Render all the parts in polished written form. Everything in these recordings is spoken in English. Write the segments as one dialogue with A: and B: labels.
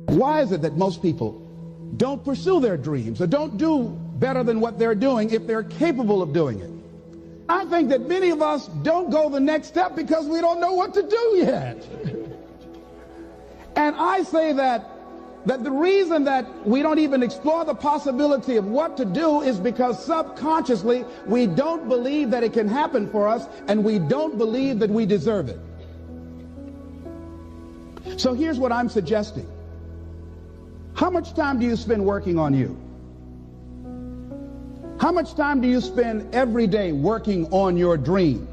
A: Why is it that most people don't pursue their dreams or don't do better than what they're doing if they're capable of doing it? I think that many of us don't go the next step because we don't know what to do yet. And I say that the reason that we don't even explore the possibility of what to do is because subconsciously we don't believe that it can happen for us, and we don't believe that we deserve it. So here's what I'm suggesting. How much time do you spend working on you? How much time do you spend every day working on your dream?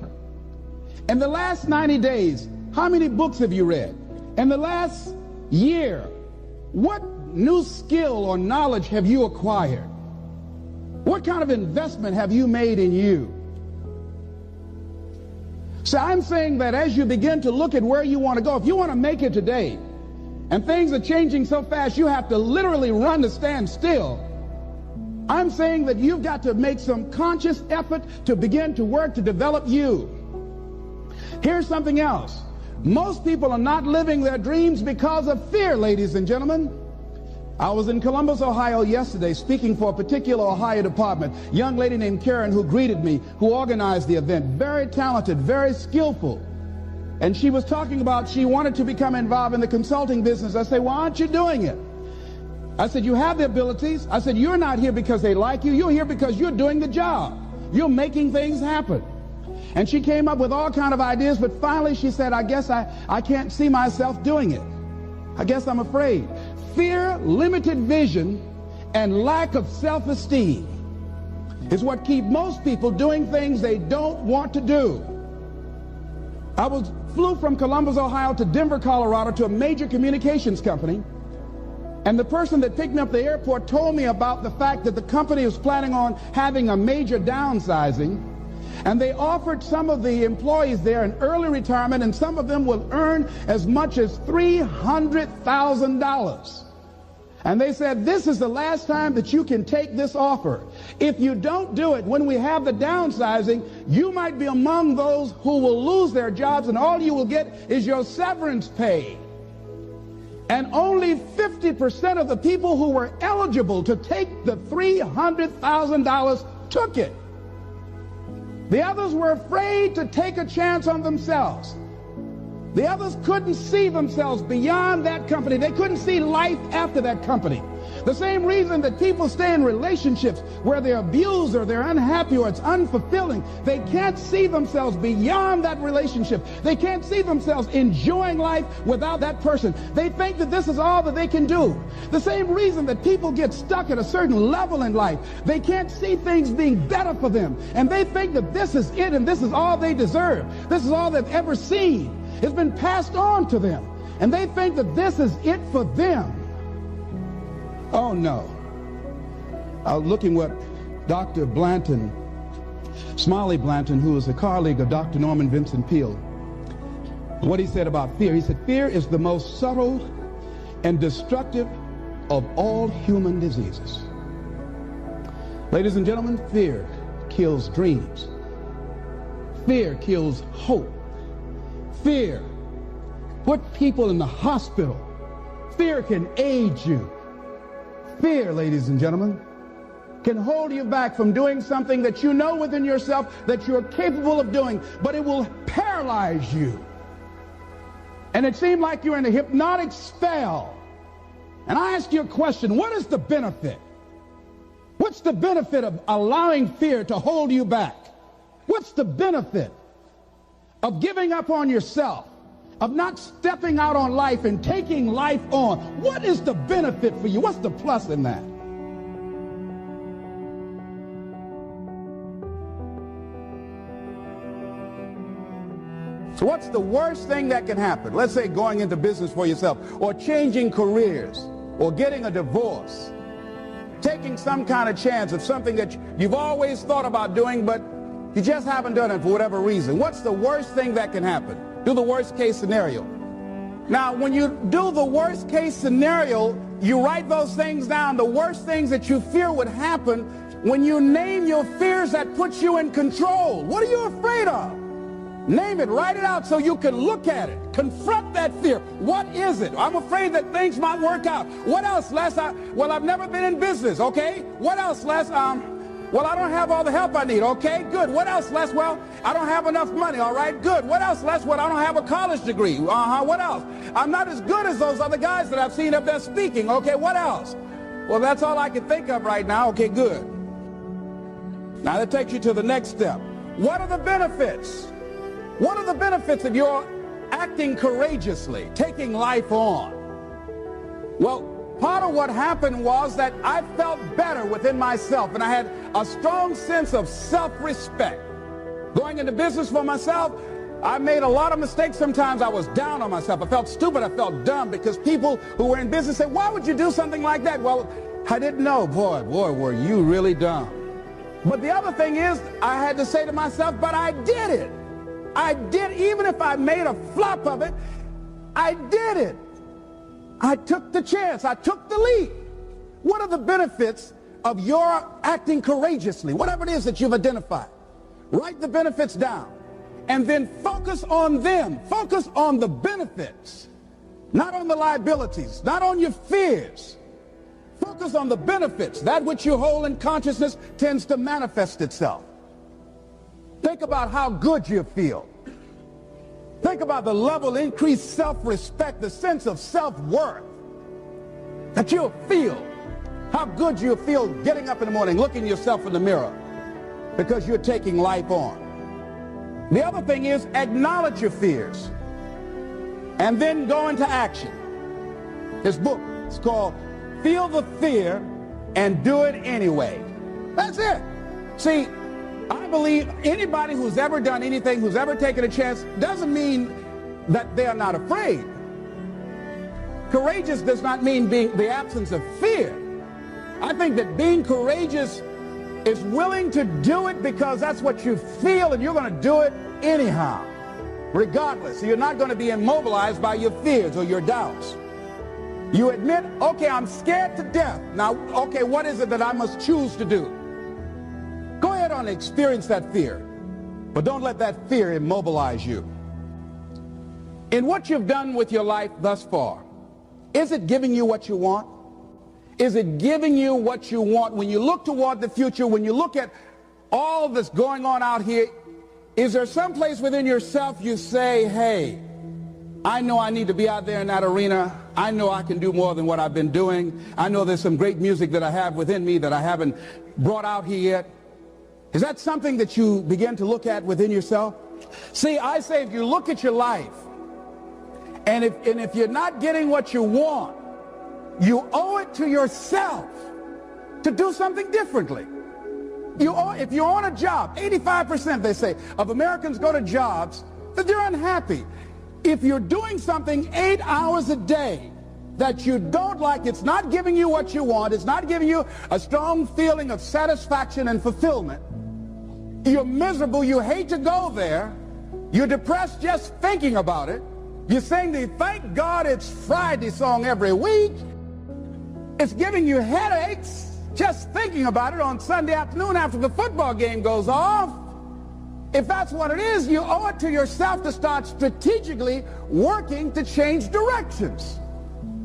A: In the last 90 days, how many books have you read? In the last year, what new skill or knowledge have you acquired? What kind of investment have you made in you? So I'm saying that as you begin to look at where you want to go, if you want to make it today, and things are changing so fast you have to literally run to stand still, I'm saying that you've got to make some conscious effort to begin to work to develop you. Here's something else. Most people are not living their dreams because of fear, ladies and gentlemen. I was in Columbus, Ohio yesterday speaking for a particular Ohio department. A young lady named Karen who greeted me, who organized the event, very talented, very skillful. And she was talking about she wanted to become involved in the consulting business. I said, why aren't you doing it? I said, you have the abilities. I said, you're not here because they like you. You're here because you're doing the job. You're making things happen. And she came up with all kinds of ideas, but finally she said, I guess I can't see myself doing it. I guess I'm afraid. Fear, limited vision, and lack of self-esteem is what keep most people doing things they don't want to do. I flew from Columbus, Ohio to Denver, Colorado to a major communications company. And the person that picked me up at the airport told me about the fact that the company was planning on having a major downsizing. And they offered some of the employees there an early retirement, and some of them will earn as much as $300,000. And they said, this is the last time that you can take this offer. If you don't do it when we have the downsizing, you might be among those who will lose their jobs, and all you will get is your severance pay. And only 50% of the people who were eligible to take the $300,000 took it. The others were afraid to take a chance on themselves. The others couldn't see themselves beyond that company. They couldn't see life after that company. The same reason that people stay in relationships where they're abused or they're unhappy or it's unfulfilling. They can't see themselves beyond that relationship. They can't see themselves enjoying life without that person. They think that this is all that they can do. The same reason that people get stuck at a certain level in life. They can't see things being better for them. And they think that this is it and this is all they deserve. This is all they've ever seen. It's been passed on to them. And they think that this is it for them. Oh, no. I was looking what Dr. Blanton, Smiley Blanton, who is a colleague of Dr. Norman Vincent Peale, what he said about fear. He said, fear is the most subtle and destructive of all human diseases. Ladies and gentlemen, fear kills dreams. Fear kills hope. Fear put people in the hospital. Fear can age you. Fear, ladies and gentlemen, can hold you back from doing something that you know within yourself that you're capable of doing, but it will paralyze you. And it seemed like you're in a hypnotic spell. And I ask you a question, what is the benefit? What's the benefit of allowing fear to hold you back? What's the benefit of giving up on yourself, of not stepping out on life and taking life on? What is the benefit for you? What's the plus in that? So what's the worst thing that can happen? Let's say going into business for yourself, or changing careers, or getting a divorce, taking some kind of chance of something that you've always thought about doing, but you just haven't done it for whatever reason. What's the worst thing that can happen? Do the worst case scenario. Now, when you do the worst case scenario, you write those things down, the worst things that you fear would happen. When you name your fears, that puts you in control. What are you afraid of? Name it, write it out so you can look at it. Confront that fear. What is it? I'm afraid that things might work out. What else, Les? Well, I've never been in business, okay? What else, Les? Well, I don't have all the help I need, okay? Good. What else, Les? Well, I don't have enough money, all right? Good. What else, Les? Well, I don't have a college degree. What else? I'm not as good as those other guys that I've seen up there speaking, okay? What else? Well, that's all I can think of right now. Okay, good. Now that takes you to the next step. What are the benefits? What are the benefits of your acting courageously, taking life on? Well, part of what happened was that I felt better within myself, and I had a strong sense of self-respect. Going into business for myself, I made a lot of mistakes. Sometimes I was down on myself. I felt stupid. I felt dumb because people who were in business said, why would you do something like that? Well, I didn't know. Boy, were you really dumb. But the other thing is, I had to say to myself, but I did it. I did, even if I made a flop of it, I did it. I took the chance. I took the leap. What are the benefits of your acting courageously? Whatever it is that you've identified. Write the benefits down. And then focus on them. Focus on the benefits. Not on the liabilities. Not on your fears. Focus on the benefits. That which you hold in consciousness tends to manifest itself. Think about how good you feel. Think about the level of increased self-respect, the sense of self-worth that you'll feel. How good you'll feel getting up in the morning, looking yourself in the mirror because you're taking life on. The other thing is acknowledge your fears and then go into action. This book is called Feel the Fear and Do It Anyway. That's it. See, I believe anybody who's ever done anything, who's ever taken a chance, doesn't mean that they're not afraid. Courageous does not mean being the absence of fear. I think that being courageous is willing to do it because that's what you feel and you're going to do it anyhow, regardless. So you're not going to be immobilized by your fears or your doubts. You admit, okay, I'm scared to death. Now, okay, what is it that I must choose to do? Go ahead and experience that fear, but don't let that fear immobilize you. In what you've done with your life thus far, is it giving you what you want? Is it giving you what you want? When you look toward the future, when you look at all that's going on out here, is there some place within yourself you say, hey, I know I need to be out there in that arena. I know I can do more than what I've been doing. I know there's some great music that I have within me that I haven't brought out here yet. Is that something that you begin to look at within yourself? See, I say if you look at your life, and if you're not getting what you want, you owe it to yourself to do something differently. If you're on a job, 85%, they say, of Americans go to jobs that they're unhappy. If you're doing something 8 hours a day that you don't like, it's not giving you what you want, it's not giving you a strong feeling of satisfaction and fulfillment, you're miserable, you hate to go there, you're depressed just thinking about it, you sing the Thank God It's Friday song every week, it's giving you headaches just thinking about it on Sunday afternoon after the football game goes off. If that's what it is, you owe it to yourself to start strategically working to change directions.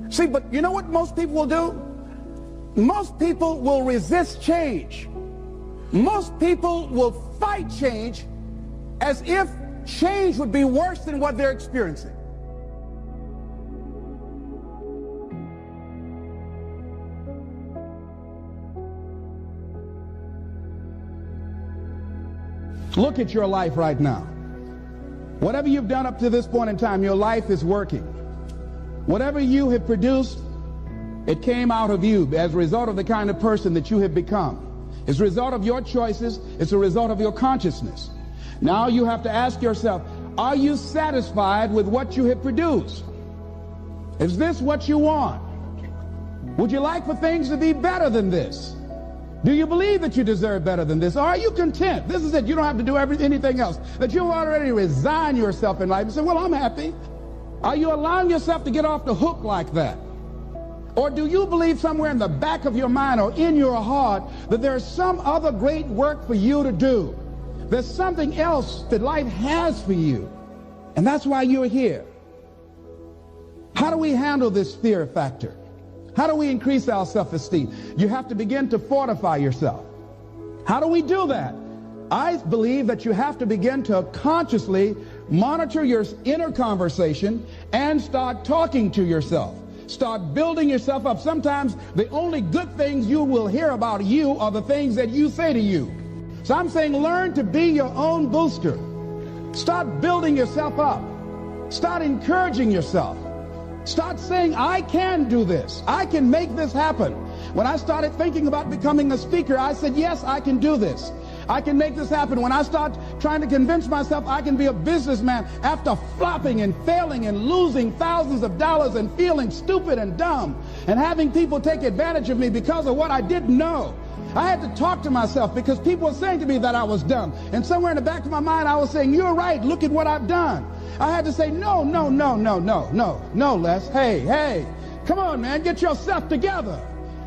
A: See, but you know what most people will do? Most people will resist change. Most people will fight change as if change would be worse than what they're experiencing. Look at your life right now. Whatever you've done up to this point in time, your life is working. Whatever you have produced, it came out of you as a result of the kind of person that you have become. It's a result of your choices. It's a result of your consciousness. Now you have to ask yourself, are you satisfied with what you have produced? Is this what you want? Would you like for things to be better than this? Do you believe that you deserve better than this? Or are you content? This is it. You don't have to do anything else. That you've already resigned yourself in life and say, well, I'm happy. Are you allowing yourself to get off the hook like that? Or do you believe somewhere in the back of your mind or in your heart that there's some other great work for you to do? There's something else that life has for you, and that's why you're here. How do we handle this fear factor? How do we increase our self-esteem? You have to begin to fortify yourself. How do we do that? I believe that you have to begin to consciously monitor your inner conversation and start talking to yourself. Start building yourself up. Sometimes the only good things you will hear about you are the things that you say to you. So I'm saying learn to be your own booster. Start building yourself up. Start encouraging yourself. Start saying, I can do this. I can make this happen. When I started thinking about becoming a speaker, I said, yes, I can do this. I can make this happen. When I start trying to convince myself I can be a businessman after flopping and failing and losing thousands of dollars and feeling stupid and dumb and having people take advantage of me because of what I didn't know, I had to talk to myself because people were saying to me that I was dumb. And somewhere in the back of my mind, I was saying, you're right. Look at what I've done. I had to say, no, Les. Hey, come on, man. Get yourself together.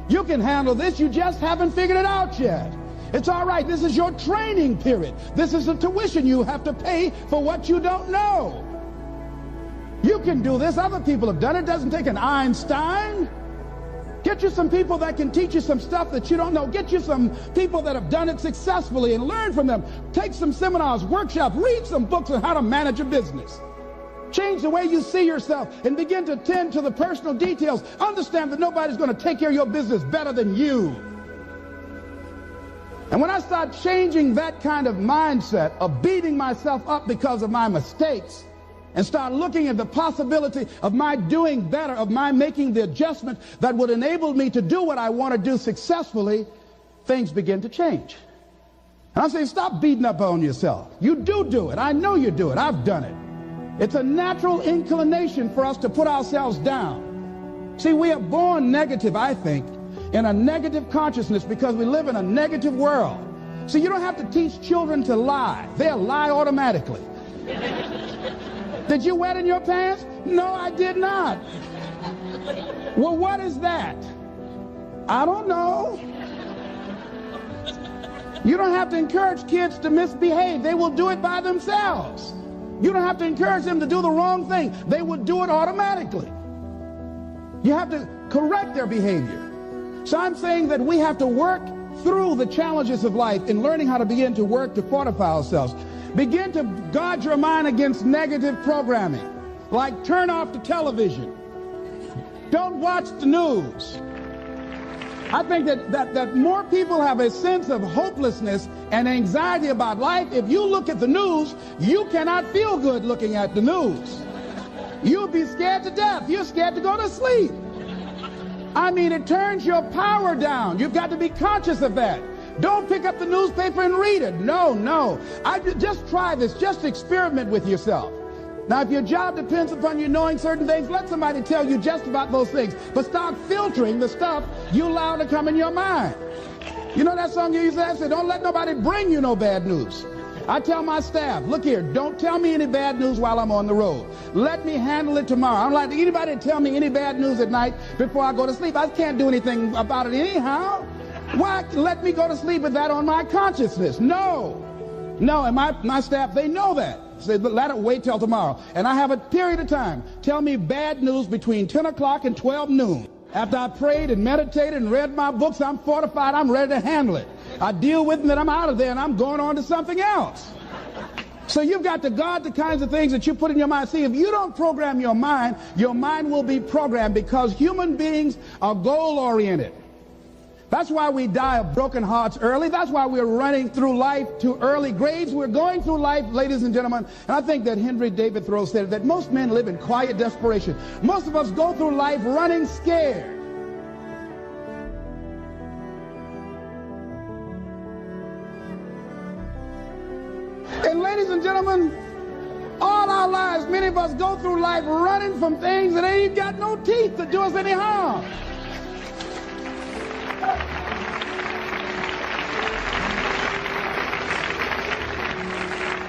A: You can handle this. You just haven't figured it out yet. It's all right. This is your training period. This is the tuition you have to pay for what you don't know. You can do this. Other people have done it. It doesn't take an Einstein. Get you some people that can teach you some stuff that you don't know. Get you some people that have done it successfully and learn from them. Take some seminars, workshops, read some books on how to manage a business. Change the way you see yourself and begin to tend to the personal details. Understand that nobody's going to take care of your business better than you. And when I start changing that kind of mindset of beating myself up because of my mistakes and start looking at the possibility of my doing better, of my making the adjustment that would enable me to do what I want to do successfully, things begin to change. And I'm saying stop beating up on yourself. You do it. I know you do it. I've done it. It's a natural inclination for us to put ourselves down. See, we are born negative, I think, in a negative consciousness because we live in a negative world. So you don't have to teach children to lie. They'll lie automatically. Did you wet in your pants? No, I did not. Well, what is that? I don't know. You don't have to encourage kids to misbehave. They will do it by themselves. You don't have to encourage them to do the wrong thing. They will do it automatically. You have to correct their behavior. So I'm saying that we have to work through the challenges of life in learning how to begin to work to fortify ourselves. Begin to guard your mind against negative programming, like turn off the television. Don't watch the news. I think that more people have a sense of hopelessness and anxiety about life. If you look at the news, you cannot feel good looking at the news. You'll be scared to death. You're scared to go to sleep. I mean, it turns your power down. You've got to be conscious of that. Don't pick up the newspaper and read it. No. Just try this. Just experiment with yourself. Now, if your job depends upon you knowing certain things, let somebody tell you just about those things. But start filtering the stuff you allow to come in your mind. You know that song you used to say, don't let nobody bring you no bad news. I tell my staff, look here, don't tell me any bad news while I'm on the road. Let me handle it tomorrow. I don't like anybody to tell me any bad news at night before I go to sleep. I can't do anything about it anyhow. Why let me go to sleep with that on my consciousness? No, and my staff, they know that. Say, let it wait till tomorrow. And I have a period of time. Tell me bad news between 10 o'clock and 12 noon. After I prayed and meditated and read my books, I'm fortified, I'm ready to handle it. I deal with it, and then I'm out of there, and I'm going on to something else. So you've got to guard the kinds of things that you put in your mind. See, if you don't program your mind will be programmed, because human beings are goal-oriented. That's why we die of broken hearts early. That's why we're running through life to early graves. We're going through life, ladies and gentlemen. And I think that Henry David Thoreau said that most men live in quiet desperation. Most of us go through life running scared. And ladies and gentlemen, all our lives, many of us go through life running from things that ain't got no teeth to do us any harm.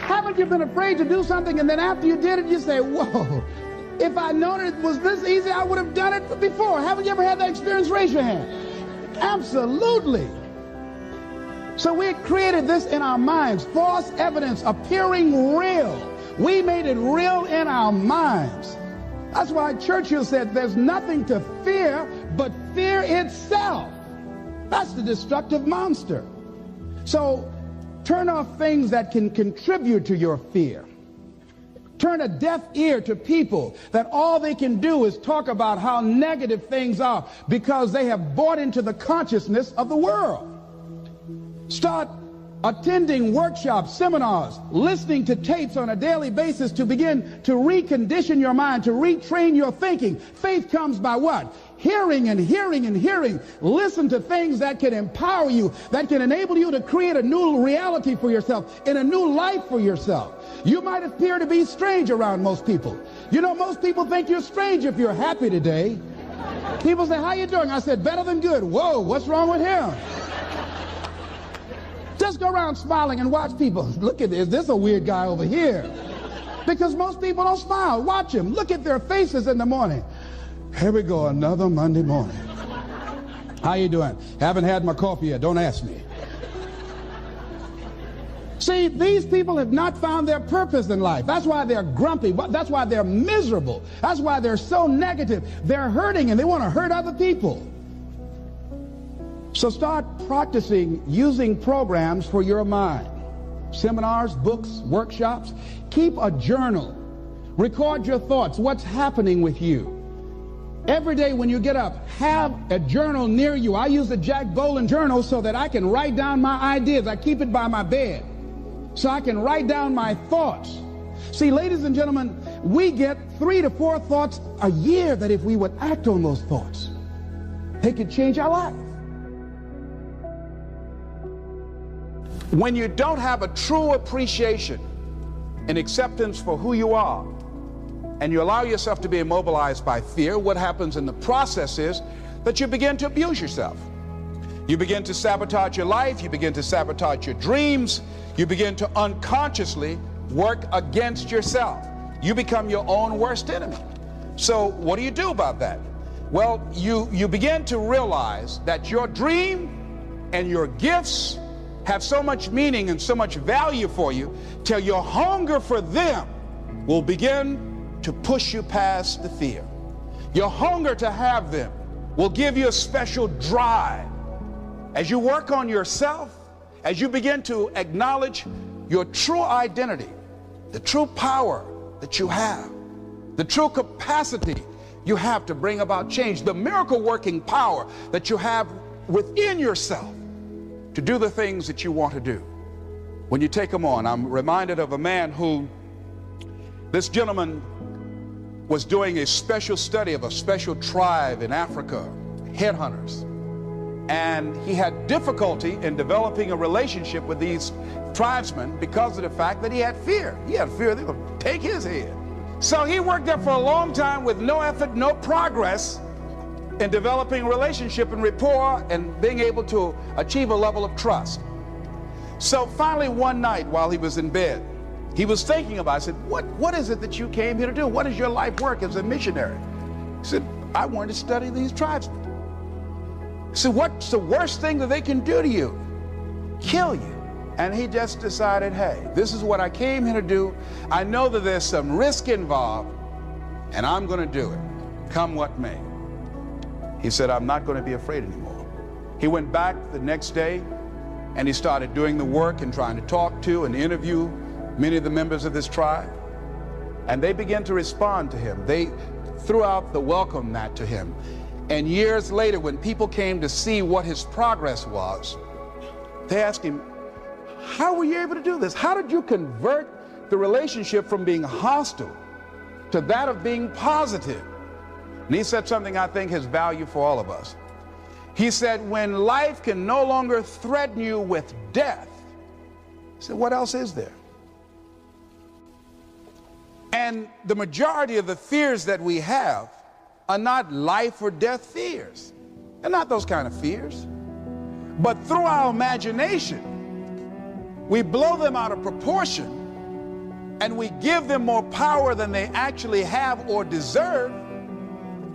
A: Haven't you been afraid to do something, and then after you did it, you say, whoa, if I'd known it was this easy, I would have done it before. Haven't you ever had that experience? Raise your hand. Absolutely. So we created this in our minds, false evidence appearing real. We made it real in our minds. That's why Churchill said there's nothing to fear but fear itself. That's the destructive monster. So turn off things that can contribute to your fear. Turn a deaf ear to people that all they can do is talk about how negative things are because they have bought into the consciousness of the world. Start attending workshops, seminars, listening to tapes on a daily basis to begin to recondition your mind, to retrain your thinking. Faith comes by what? Hearing and hearing and hearing. Listen to things that can empower you, that can enable you to create a new reality for yourself and a new life for yourself. You might appear to be strange around most people. You know, most people think you're strange if you're happy today. People say, how you doing? I said, better than good. Whoa, what's wrong with him? Just go around smiling and watch people. Look at this. This is a weird guy over here. Because most people don't smile. Watch them. Look at their faces in the morning. Here we go, another Monday morning. How you doing? Haven't had my coffee yet. Don't ask me. See, these people have not found their purpose in life. That's why they're grumpy. That's why they're miserable. That's why they're so negative. They're hurting and they want to hurt other people. So start practicing using programs for your mind. Seminars, books, workshops. Keep a journal. Record your thoughts. What's happening with you? Every day when you get up, have a journal near you. I use the Jack Boland journal so that I can write down my ideas. I keep it by my bed so I can write down my thoughts. See, ladies and gentlemen, we get 3 to 4 thoughts a year that if we would act on those thoughts, they could change our life. When you don't have a true appreciation and acceptance for who you are, and you allow yourself to be immobilized by fear, what happens in the process is that you begin to abuse yourself. You begin to sabotage your life, you begin to sabotage your dreams, you begin to unconsciously work against yourself. You become your own worst enemy. So what do you do about that? Well, you begin to realize that your dream and your gifts have so much meaning and so much value for you till your hunger for them will begin to push you past the fear. Your hunger to have them will give you a special drive. As you work on yourself, as you begin to acknowledge your true identity, the true power that you have, the true capacity you have to bring about change, the miracle working power that you have within yourself to do the things that you want to do. When you take them on, I'm reminded of a man who, this gentleman was doing a special study of a special tribe in Africa, headhunters. And he had difficulty in developing a relationship with these tribesmen because of the fact that he had fear. He had fear they were going to take his head. So he worked there for a long time with no effort, no progress in developing a relationship and rapport and being able to achieve a level of trust. So finally one night while he was in bed, he was thinking about it. I said, what is it that you came here to do? What is your life work as a missionary? He said, I wanted to study these tribesmen. He said, what's the worst thing that they can do to you? Kill you. And he just decided, hey, this is what I came here to do. I know that there's some risk involved, and I'm going to do it, come what may. He said, I'm not going to be afraid anymore. He went back the next day, and he started doing the work and trying to talk to and interview many of the members of this tribe, and they began to respond to him. They threw out the welcome mat to him. And years later, when people came to see what his progress was, they asked him, how were you able to do this? How did you convert the relationship from being hostile to that of being positive? And he said something I think has value for all of us. He said, when life can no longer threaten you with death, he said, what else is there? And the majority of the fears that we have are not life or death fears. They're not those kind of fears. But through our imagination, we blow them out of proportion and we give them more power than they actually have or deserve,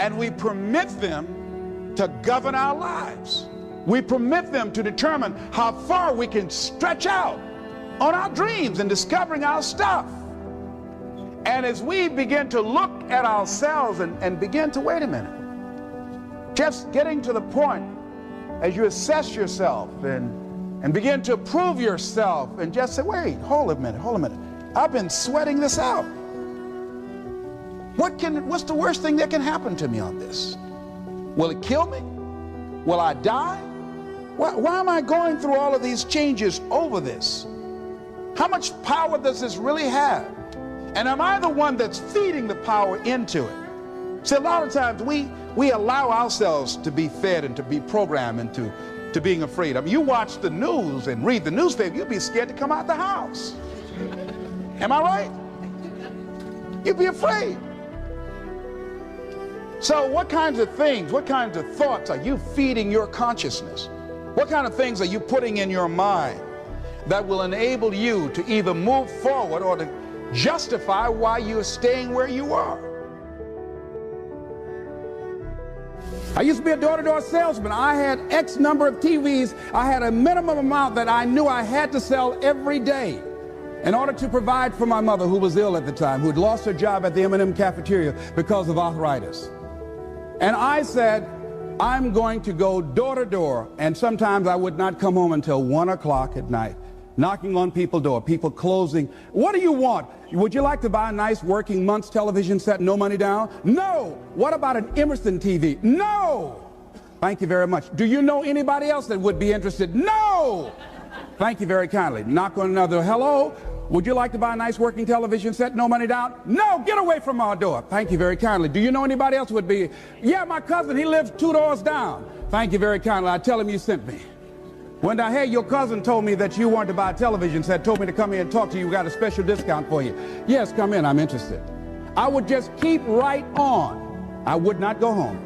A: and we permit them to govern our lives. We permit them to determine how far we can stretch out on our dreams and discovering our stuff. And as we begin to look at ourselves and begin to, wait a minute, just getting to the point as you assess yourself and begin to prove yourself and just say, wait, hold a minute. I've been sweating this out. What's the worst thing that can happen to me on this? Will it kill me? Will I die? Why am I going through all of these changes over this? How much power does this really have? And am I the one that's feeding the power into it? See, a lot of times we allow ourselves to be fed and to be programmed into being afraid. I mean, you watch the news and read the newspaper, you'll be scared to come out the house. Am I right? You'd be afraid. So what kinds of things, what kinds of thoughts are you feeding your consciousness? What kind of things are you putting in your mind that will enable you to either move forward or to justify why you're staying where you are? I used to be a door-to-door salesman. I had X number of TVs. I had a minimum amount that I knew I had to sell every day in order to provide for my mother, who was ill at the time, who had lost her job at the M&M cafeteria because of arthritis. And I said, I'm going to go door to door, and sometimes I would not come home until 1 o'clock at night, knocking on people's door, people closing. What do you want? Would you like to buy a nice working month's television set, no money down? No. What about an Emerson TV? No. Thank you very much. Do you know anybody else that would be interested? No. Thank you very kindly. Knock on another. Hello. Would you like to buy a nice working television set, no money down? No, get away from our door. Thank you very kindly. Do you know anybody else would be? Yeah, my cousin, he lives 2 doors down. Thank you very kindly. I tell him you sent me. When I heard your cousin told me that you wanted to buy a television set, told me to come here and talk to you, we got a special discount for you. Yes, come in, I'm interested. I would just keep right on. I would not go home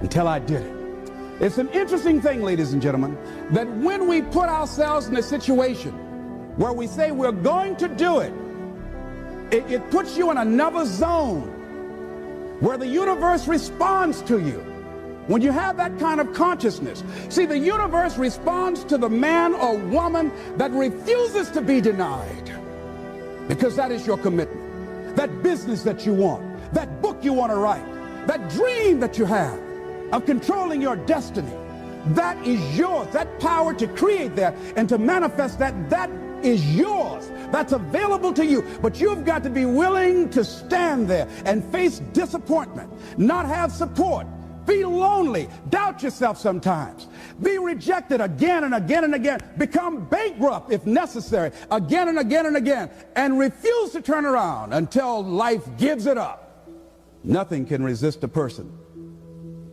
A: until I did it. It's an interesting thing, ladies and gentlemen, that when we put ourselves in a situation where we say we're going to do it, it puts you in another zone where the universe responds to you. When you have that kind of consciousness, see, the universe responds to the man or woman that refuses to be denied, because that is your commitment. That business that you want, that book you want to write, that dream that you have of controlling your destiny, that is yours. That power to create that and to manifest that is yours. That's available to you. But you've got to be willing to stand there and face disappointment, not have support, be lonely, doubt yourself sometimes, be rejected again and again and again, become bankrupt if necessary, again and again and again, and refuse to turn around until life gives it up. Nothing can resist a person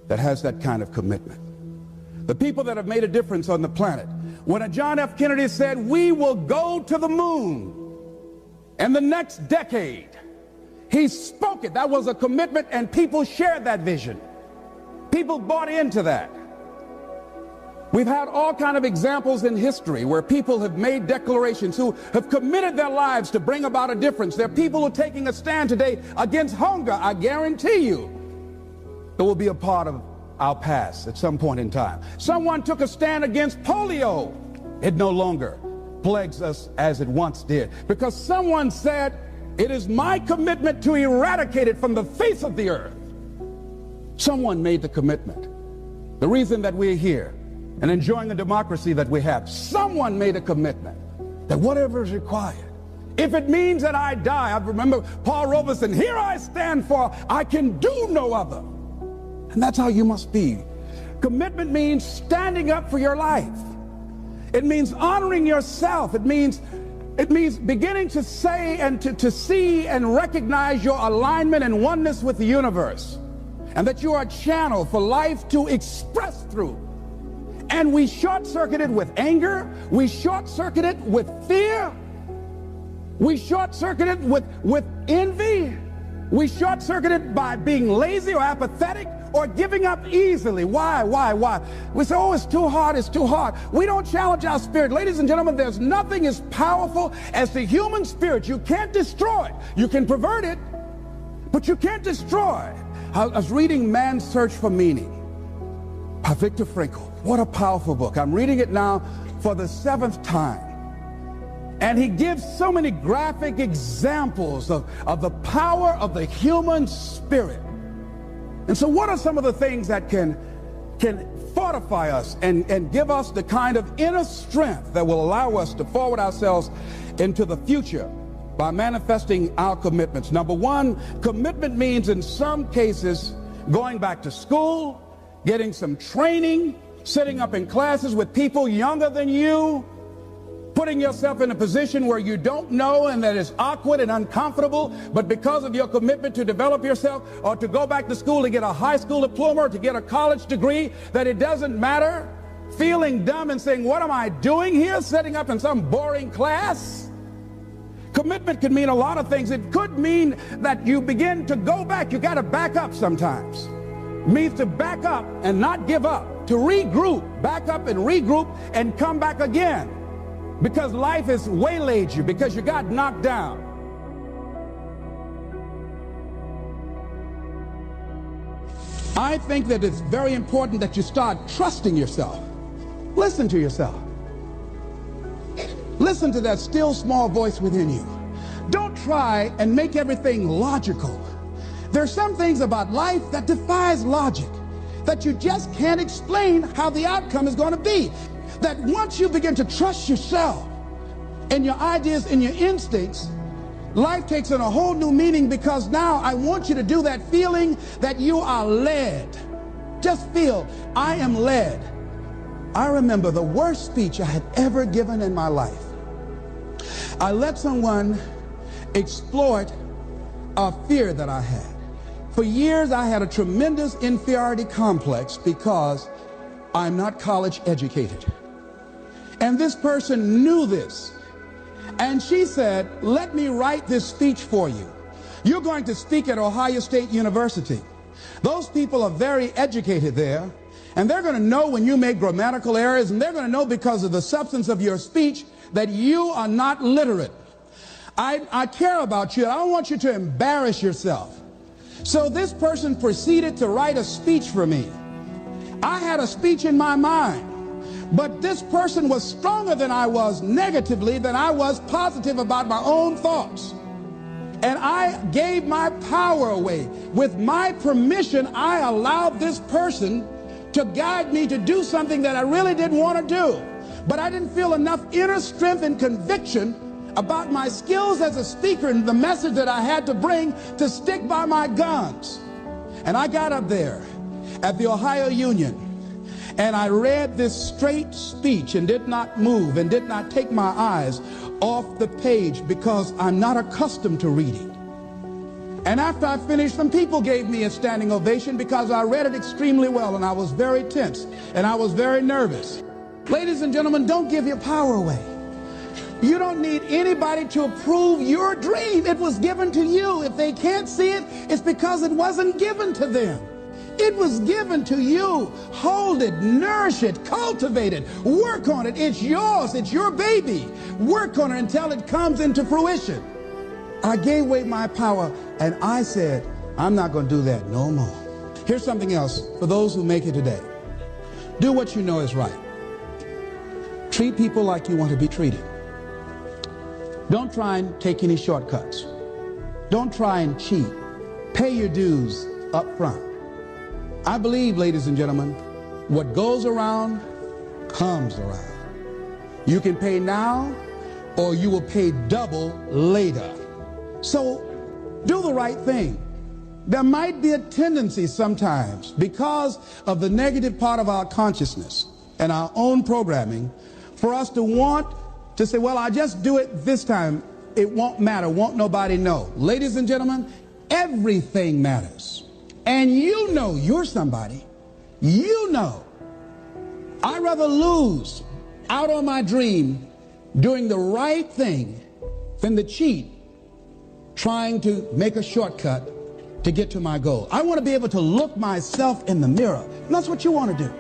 A: that has that kind of commitment. The people that have made a difference on the planet, when a John F. Kennedy said, we will go to the moon in the next decade, he spoke it. That was a commitment, and people shared that vision. People bought into that. We've had all kinds of examples in history where people have made declarations, who have committed their lives to bring about a difference. There are people who are taking a stand today against hunger. I guarantee you it will be a part of our past at some point in time. Someone took a stand against polio. It no longer plagues us as it once did, because someone said, it is my commitment to eradicate it from the face of the earth. Someone made the commitment. The reason that we're here and enjoying the democracy that we have, someone made a commitment that whatever is required, if it means that I die. I remember Paul Robeson, here I stand, for I can do no other. And that's how you must be. Commitment means standing up for your life. It means honoring yourself. It means beginning to say and to see and recognize your alignment and oneness with the universe, and that you are a channel for life to express through. And we short-circuit it with anger. We short-circuit it with fear. We short-circuit it with envy. We short-circuit it by being lazy or apathetic or giving up easily. Why? We say, oh, it's too hard, it's too hard. We don't challenge our spirit. Ladies and gentlemen, there's nothing as powerful as the human spirit. You can't destroy it. You can pervert it, but you can't destroy it. I was reading Man's Search for Meaning by Viktor Frankl. What a powerful book. I'm reading it now for the 7th time. And he gives so many graphic examples of the power of the human spirit. And so what are some of the things that can fortify us and give us the kind of inner strength that will allow us to forward ourselves into the future by manifesting our commitments? Number one, commitment means in some cases going back to school, getting some training, sitting up in classes with people younger than you, putting yourself in a position where you don't know and that is awkward and uncomfortable, but because of your commitment to develop yourself, or to go back to school to get a high school diploma or to get a college degree, that it doesn't matter, feeling dumb and saying, what am I doing here, sitting up in some boring class? Commitment could mean a lot of things. It could mean that you begin to go back. You got to back up sometimes. It means to back up and not give up, to regroup, back up and regroup and come back again. Because life has waylaid you, because you got knocked down. I think that it's very important that you start trusting yourself. Listen to yourself. Listen to that still small voice within you. Don't try and make everything logical. There are some things about life that defies logic, that you just can't explain how the outcome is going to be. That once you begin to trust yourself and your ideas and your instincts, life takes on a whole new meaning, because now I want you to do that feeling that you are led. Just feel, I am led. I remember the worst speech I had ever given in my life. I let someone exploit a fear that I had. For years I had a tremendous inferiority complex because I'm not college educated. And this person knew this. And she said, let me write this speech for you. You're going to speak at Ohio State University. Those people are very educated there, and they're going to know when you make grammatical errors, and they're going to know because of the substance of your speech that you are not literate. I care about you. I don't want you to embarrass yourself. So this person proceeded to write a speech for me. I had a speech in my mind. But this person was stronger than I was negatively, than I was positive about my own thoughts. And I gave my power away. With my permission, I allowed this person to guide me to do something that I really didn't want to do. But I didn't feel enough inner strength and conviction about my skills as a speaker and the message that I had to bring to stick by my guns. And I got up there at the Ohio Union, and I read this straight speech and did not move and did not take my eyes off the page, because I'm not accustomed to reading. And after I finished, some people gave me a standing ovation because I read it extremely well, and I was very tense and I was very nervous. Ladies and gentlemen, don't give your power away. You don't need anybody to approve your dream. It was given to you. If they can't see it, it's because it wasn't given to them. It was given to you. Hold it, nourish it, cultivate it, work on it. It's yours. It's your baby. Work on it until it comes into fruition. I gave away my power, and I said, I'm not going to do that no more. Here's something else for those who make it today. Do what you know is right. Treat people like you want to be treated. Don't try and take any shortcuts. Don't try and cheat. Pay your dues up front. I believe, ladies and gentlemen, what goes around comes around. You can pay now, or you will pay double later. So do the right thing. There might be a tendency sometimes, because of the negative part of our consciousness and our own programming, for us to want to say, well, I just do it this time. It won't matter. Won't nobody know. Ladies and gentlemen, everything matters. And you know you're somebody. You know. I'd rather lose out on my dream doing the right thing than to cheat trying to make a shortcut to get to my goal. I want to be able to look myself in the mirror. And that's what you want to do.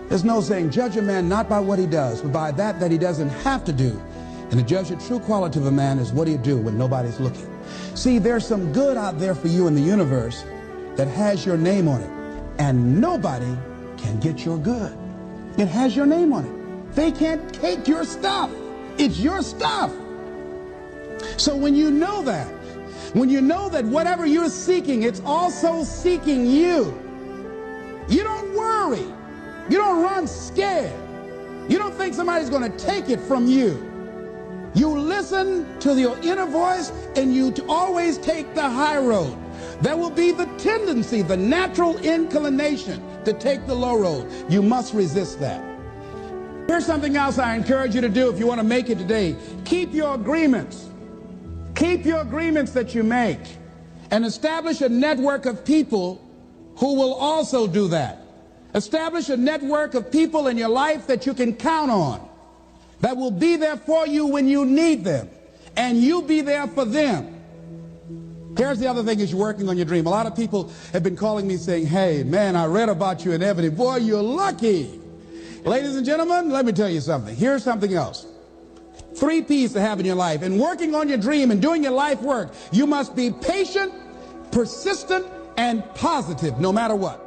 A: There's no saying, judge a man not by what he does, but by that he doesn't have to do. And to judge the true quality of a man is what do you do when nobody's looking. See, there's some good out there for you in the universe that has your name on it. And nobody can get your good. It has your name on it. They can't take your stuff. It's your stuff. So when you know that whatever you're seeking, it's also seeking you, you don't worry. You don't run scared. You don't think somebody's going to take it from you. You listen to your inner voice and you always take the high road. There will be the tendency, the natural inclination to take the low road. You must resist that. Here's something else I encourage you to do if you want to make it today. Keep your agreements. Keep your agreements that you make and establish a network of people who will also do that. Establish a network of people in your life that you can count on, that will be there for you when you need them, and you be there for them. Here's the other thing as you're working on your dream. A lot of people have been calling me saying, hey, man, I read about you in Ebony. Boy, you're lucky. Ladies and gentlemen, let me tell you something. Here's something else. 3 P's to have in your life. In working on your dream and doing your life work, you must be patient, persistent, and positive, no matter what.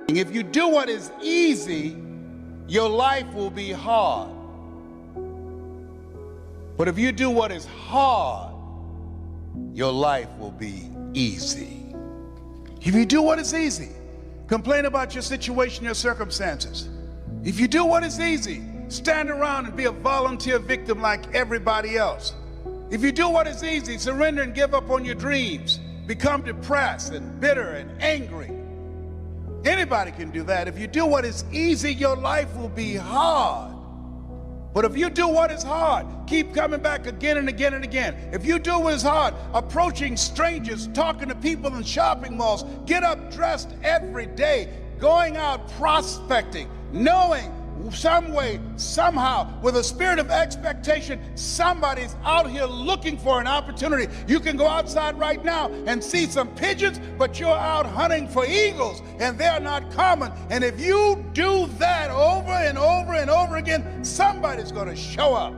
B: If you do what is easy, your life will be hard. But if you do what is hard, your life will be easy. If you do what is easy, complain about your situation, your circumstances. If you do what is easy, stand around and be a volunteer victim like everybody else. If you do what is easy, surrender and give up on your dreams, become depressed and bitter and angry. Anybody can do that. If you do what is easy, your life will be hard. But if you do what is hard, keep coming back again and again and again. If you do what is hard, approaching strangers, talking to people in shopping malls, get up dressed every day, going out prospecting, knowing some way, somehow, with a spirit of expectation, somebody's out here looking for an opportunity. You can go outside right now and see some pigeons, but you're out hunting for eagles, and they're not common. And if you do that over and over and over again, somebody's going to show up.